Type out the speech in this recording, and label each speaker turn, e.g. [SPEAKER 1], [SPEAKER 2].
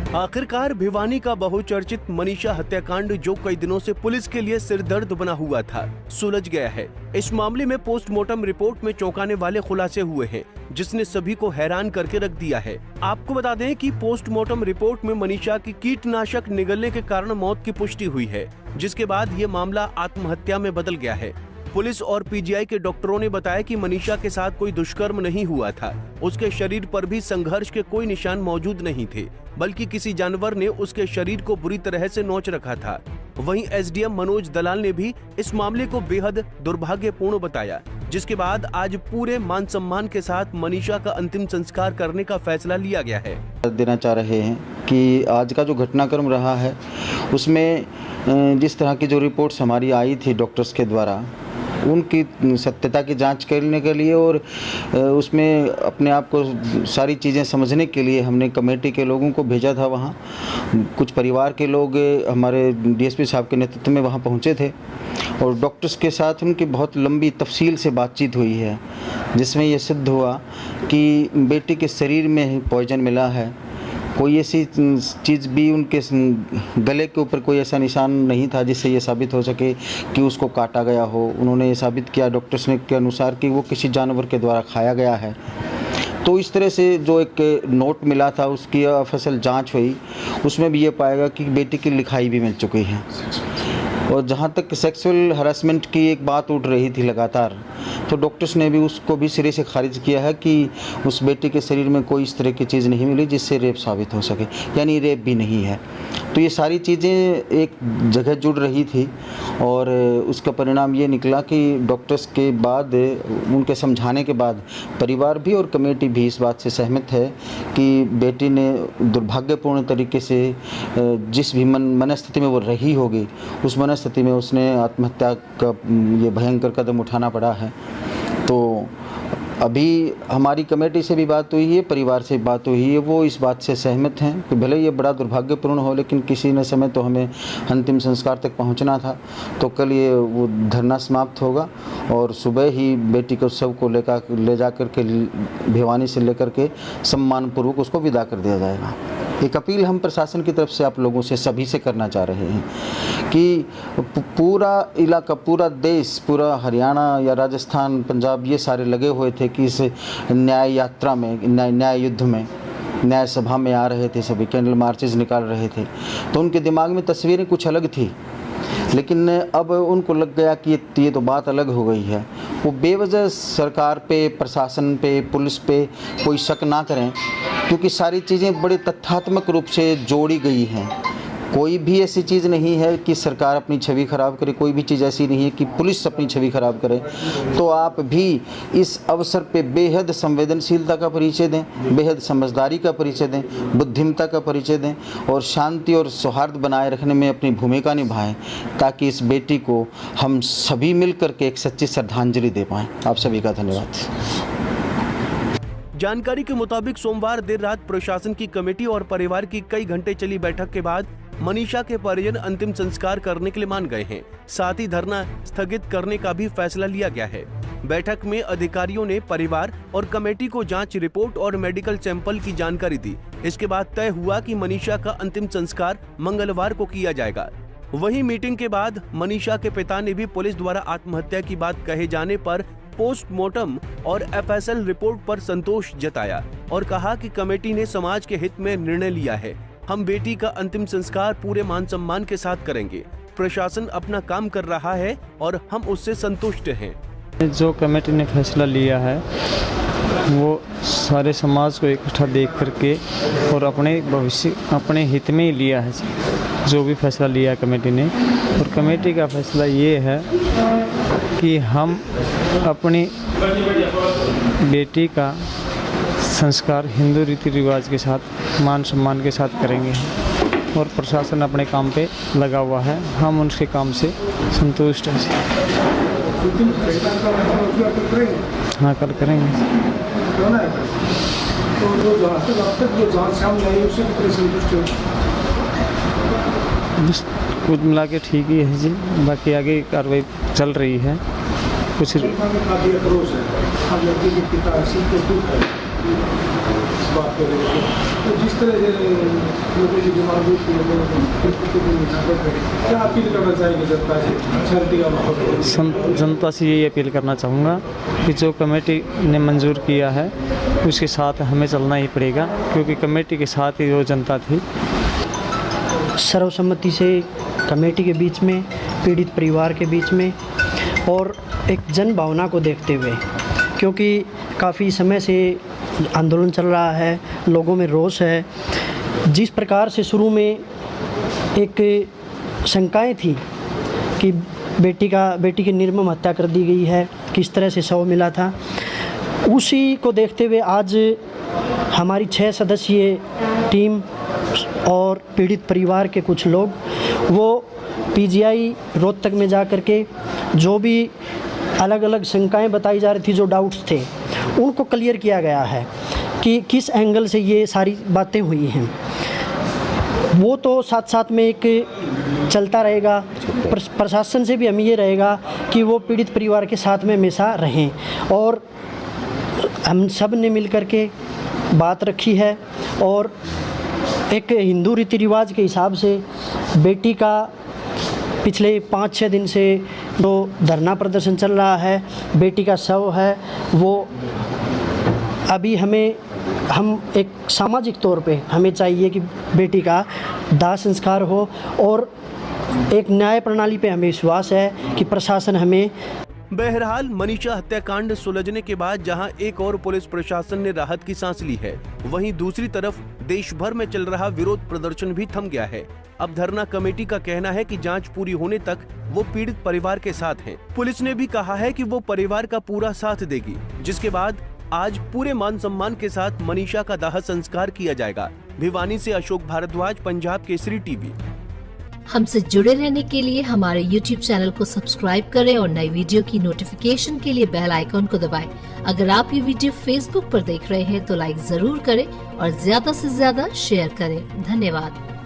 [SPEAKER 1] आखिरकार भिवानी का बहुचर्चित मनीषा हत्याकांड, जो कई दिनों से पुलिस के लिए सिरदर्द बना हुआ था, सुलझ गया है। इस मामले में पोस्टमार्टम रिपोर्ट में चौंकाने वाले खुलासे हुए हैं, जिसने सभी को हैरान करके रख दिया है। आपको बता दें कि पोस्टमार्टम रिपोर्ट में मनीषा की कीटनाशक निगलने के कारण मौत की पुष्टि हुई है, जिसके बाद ये मामला आत्महत्या में बदल गया है। पुलिस और पीजीआई के डॉक्टरों ने बताया कि मनीषा के साथ कोई दुष्कर्म नहीं हुआ था। उसके शरीर पर भी संघर्ष के कोई निशान मौजूद नहीं थे, बल्कि किसी जानवर ने उसके शरीर को बुरी तरह से नोच रखा था। वहीं एसडीएम मनोज दलाल ने भी इस मामले को बेहद दुर्भाग्यपूर्ण बताया, जिसके बाद आज पूरे मान सम्मान के साथ मनीषा का अंतिम संस्कार करने का फैसला लिया गया है।
[SPEAKER 2] देना चाह रहे हैं कि आज का जो घटनाक्रम रहा है, उसमें जिस तरह की जो रिपोर्ट्स हमारी आई थी डॉक्टर्स के द्वारा, उनकी सत्यता की जांच करने के लिए और उसमें अपने आप को सारी चीज़ें समझने के लिए हमने कमेटी के लोगों को भेजा था। वहाँ कुछ परिवार के लोग हमारे डीएसपी साहब के नेतृत्व में वहाँ पहुँचे थे और डॉक्टर्स के साथ उनकी बहुत लंबी तफसील से बातचीत हुई है, जिसमें ये सिद्ध हुआ कि बेटी के शरीर में पॉइजन मिला है। कोई ऐसी चीज़ भी उनके गले के ऊपर कोई ऐसा निशान नहीं था जिससे ये साबित हो सके कि उसको काटा गया हो। उन्होंने ये साबित किया डॉक्टर्स ने के अनुसार कि वो किसी जानवर के द्वारा खाया गया है। तो इस तरह से जो एक नोट मिला था, उसकी फसल जांच हुई, उसमें भी ये पाएगा कि बेटी की लिखाई भी मिल चुकी है। और जहाँ तक सेक्सुअल हरासमेंट की एक बात उठ रही थी लगातार, तो डॉक्टर्स ने भी उसको भी सिरे से खारिज किया है कि उस बेटी के शरीर में कोई इस तरह की चीज़ नहीं मिली जिससे रेप साबित हो सके, यानी रेप भी नहीं है। तो ये सारी चीज़ें एक जगह जुड़ रही थी और उसका परिणाम ये निकला कि डॉक्टर्स के बाद, उनके समझाने के बाद परिवार भी और कमेटी भी इस बात से सहमत है कि बेटी ने दुर्भाग्यपूर्ण तरीके से जिस भी मनस्थिति में वो रही होगी, उस मनस्थिति में उसने आत्महत्या का ये भयंकर कदम उठाना पड़ा है। तो अभी हमारी कमेटी से भी बात हुई है, परिवार से बात हुई है, वो इस बात से सहमत हैं कि भले ये बड़ा दुर्भाग्यपूर्ण हो, लेकिन किसी न समय तो हमें अंतिम संस्कार तक पहुंचना था। तो कल ये वो धरना समाप्त होगा और सुबह ही बेटी को शव को ले जा कर के भिवानी से लेकर के सम्मानपूर्वक उसको विदा कर दिया जाएगा। एक अपील हम प्रशासन की तरफ से आप लोगों से सभी से करना चाह रहे हैं कि पूरा इलाका, पूरा देश, पूरा हरियाणा या राजस्थान, पंजाब, ये सारे लगे हुए थे कि इस न्याय यात्रा में, न्याय युद्ध में, न्याय सभा में आ रहे थे, सभी कैंडल मार्चेस निकाल रहे थे। तो उनके दिमाग में तस्वीरें कुछ अलग थी, लेकिन अब उनको लग गया कि ये तो बात अलग हो गई है। वो बेवजह सरकार पे, प्रशासन पे, पुलिस पे कोई शक ना करें, क्योंकि सारी चीज़ें बड़े तथ्यात्मक रूप से जोड़ी गई हैं। कोई भी ऐसी चीज़ नहीं है कि सरकार अपनी छवि खराब करे, कोई भी चीज़ ऐसी नहीं है कि पुलिस अपनी छवि खराब करे। तो आप भी इस अवसर पे बेहद संवेदनशीलता का परिचय दें, बेहद समझदारी का परिचय दें, बुद्धिमत्ता का परिचय दें और शांति और सौहार्द बनाए रखने में अपनी भूमिका निभाएं, ताकि इस बेटी को हम सभी मिल करके एक सच्ची श्रद्धांजलि दे पाएँ। आप सभी का धन्यवाद।
[SPEAKER 1] जानकारी के मुताबिक सोमवार देर रात प्रशासन की कमेटी और परिवार की कई घंटे चली बैठक के बाद मनीषा के परिजन अंतिम संस्कार करने के लिए मान गए हैं। साथ ही धरना स्थगित करने का भी फैसला लिया गया है। बैठक में अधिकारियों ने परिवार और कमेटी को जांच रिपोर्ट और मेडिकल सैंपल की जानकारी दी। इसके बाद तय हुआ कि मनीषा का अंतिम संस्कार मंगलवार को किया जाएगा। वहीं मीटिंग के बाद मनीषा के पिता ने भी पुलिस द्वारा आत्महत्या की बात कहे जाने पर पोस्टमार्टम और एफएसएल रिपोर्ट पर संतोष जताया और कहा कि कमेटी ने समाज के हित में निर्णय लिया है। हम बेटी का अंतिम संस्कार पूरे मान सम्मान के साथ करेंगे। प्रशासन अपना काम कर रहा है और हम उससे संतुष्ट हैं।
[SPEAKER 3] जो कमेटी ने फैसला लिया है वो सारे समाज को इकट्ठा देख करके और अपने भविष्य, अपने हित में ही लिया है जो भी फैसला लिया है कमेटी ने। और कमेटी का फैसला ये है कि हम अपनी बेटी का संस्कार हिंदू रीति रिवाज के साथ, मान सम्मान के साथ करेंगे और प्रशासन अपने काम पे लगा हुआ है। हम उनके काम से संतुष्ट हैं। हाँ, कल करेंगे। बस कुछ मिला के ठीक ही है जी, बाकी आगे कार्रवाई चल रही है। कुछ
[SPEAKER 4] इस बात को लेकर तो जिस तरह से लोगों की दिमाग में क्या अपील करना चाहेंगे जनता से? शांति का माहौल है।
[SPEAKER 3] जनता से यही अपील करना चाहूँगा कि जो कमेटी ने मंजूर किया है उसके साथ हमें चलना ही पड़ेगा, क्योंकि कमेटी के साथ ही वो जनता थी।
[SPEAKER 5] सर्वसम्मति से कमेटी के बीच में, पीड़ित परिवार के बीच में, और एक जन भावना को देखते हुए, क्योंकि काफ़ी समय से आंदोलन चल रहा है, लोगों में रोष है। जिस प्रकार से शुरू में एक शंकाएं थी कि बेटी की निर्मम हत्या कर दी गई है, किस तरह से शव मिला था, उसी को देखते हुए आज हमारी 6 सदस्यीय टीम और पीड़ित परिवार के कुछ लोग वो पीजीआई रोहतक में जा कर के जो भी अलग अलग शंकाएं बताई जा रही थी, जो डाउट्स थे, उनको क्लियर किया गया है कि किस एंगल से ये सारी बातें हुई हैं। वो तो साथ साथ में एक चलता रहेगा। प्रशासन से भी हमें ये रहेगा कि वो पीड़ित परिवार के साथ में हमेशा रहें, और हम सब ने मिल कर के बात रखी है। और एक हिंदू रीति रिवाज के हिसाब से बेटी का पिछले 5-6 दिन से जो धरना प्रदर्शन चल रहा है, बेटी का शव है, वो अभी हम एक सामाजिक तौर पे हमें चाहिए कि बेटी का दाह संस्कार हो, और एक न्याय प्रणाली पे हमें विश्वास है कि प्रशासन हमें।
[SPEAKER 1] बहरहाल मनीषा हत्याकांड सुलझने के बाद जहां एक और पुलिस प्रशासन ने राहत की सांस ली है, वहीं दूसरी तरफ देश भर में चल रहा विरोध प्रदर्शन भी थम गया है। अब धरना कमेटी का कहना है कि जांच पूरी होने तक वो पीड़ित परिवार के साथ हैं। पुलिस ने भी कहा है कि वो परिवार का पूरा साथ देगी, जिसके बाद आज पूरे मान सम्मान के साथ मनीषा का दाह संस्कार किया जाएगा। भिवानी से अशोक भारद्वाज, पंजाब केसरी टीवी।
[SPEAKER 6] हमसे जुड़े रहने के लिए हमारे YouTube चैनल को सब्सक्राइब करें और नई वीडियो की नोटिफिकेशन के लिए बेल आइकॉन को दबाएं। अगर आप ये वीडियो Facebook पर देख रहे हैं तो लाइक जरूर करें और ज्यादा से ज्यादा शेयर करें। धन्यवाद।